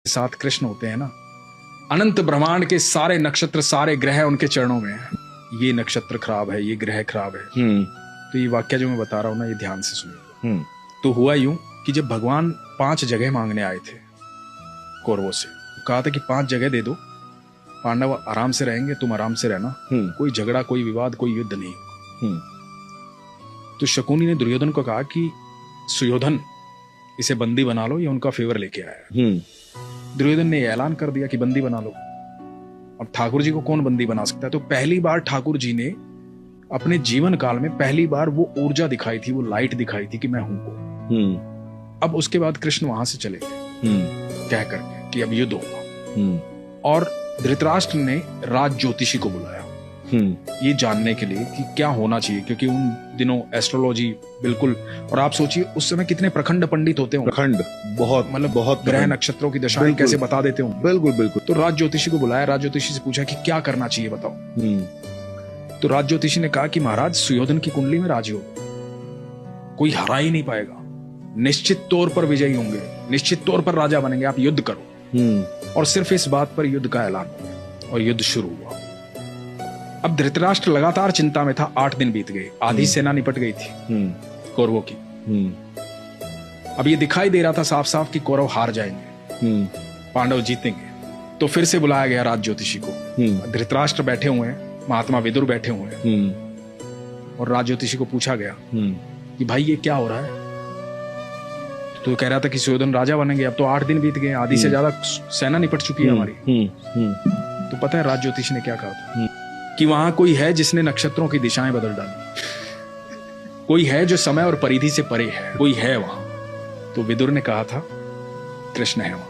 साथ कृष्ण होते हैं ना, अनंत ब्रह्मांड के सारे नक्षत्र, सारे ग्रह उनके चरणों में हैं। ये नक्षत्र खराब है, ये ग्रह खराब है। तो ये वाक्य जो मैं बता रहा हूँ ना, ये ध्यान से सुनिए। तो हुआ यूं कि जब भगवान 5 जगह मांगने आए थे कौरवों से, कहा था कि 5 जगह दे दो, पांडव आराम से रहेंगे, तुम आराम से रहना, कोई झगड़ा, कोई विवाद, कोई युद्ध नहीं। तो शकुनी ने दुर्योधन को कहा कि सुयोधन, इसे बंदी बना लो, ये उनका फेवर लेके आया। दुर्योधन ने ऐलान कर दिया कि बंदी बना लो। अब ठाकुर जी को कौन बंदी बना सकता है? तो पहली बार ठाकुर जी ने अपने जीवन काल में पहली बार वो ऊर्जा दिखाई थी, वो लाइट दिखाई थी कि मैं हूं को। अब उसके बाद कृष्ण वहां से चले गए कह करके कि अब युद्ध होगा। और धृतराष्ट्र ने राज ज्योतिषी को बुलाया ये जानने के लिए कि क्या होना चाहिए, क्योंकि उन दिनों एस्ट्रोलॉजी बिल्कुल, और आप सोचिए उस समय कितने प्रखंड पंडित होते होंगे, प्रखंड बहुत, मतलब बहुत ग्रह नक्षत्रों की दशाएं कैसे बता देते होंगे। बिल्कुल बिल्कुल। तो राज ज्योतिषी को बुलाया, राज ज्योतिषी से पूछा कि क्या करना चाहिए बताओ। तो राज ज्योतिषी ने कहा कि महाराज, सुयोधन की कुंडली में राजयोग, कोई हरा ही नहीं पाएगा, निश्चित तौर पर विजयी होंगे, निश्चित तौर पर राजा बनेंगे, आप युद्ध करो। और सिर्फ इस बात पर युद्ध का ऐलान हुआ और युद्ध शुरू हुआ। अब धृतराष्ट्र लगातार चिंता में था। 8 दिन बीत गए, आधी सेना निपट गई थी कौरवों की। अब ये दिखाई दे रहा था साफ साफ कि कौरव हार जाएंगे, पांडव जीतेंगे। तो फिर से बुलाया गया राज ज्योतिषी को। धृतराष्ट्र बैठे हुए हैं, महात्मा विदुर बैठे हुए हैं, और राज ज्योतिषी को पूछा गया कि भाई ये क्या हो रहा है? तो कह रहा था कि सुयोधन राजा बनेंगे। अब तो 8 दिन बीत गए, आधी से ज्यादा सेना निपट चुकी है हमारी। तो पता है राज ज्योतिषी ने क्या कहा था? कि वहां कोई है जिसने नक्षत्रों की दिशाएं बदल डाली, कोई है जो समय और परिधि से परे है, कोई है वहां। तो विदुर ने कहा था कृष्ण है वहां।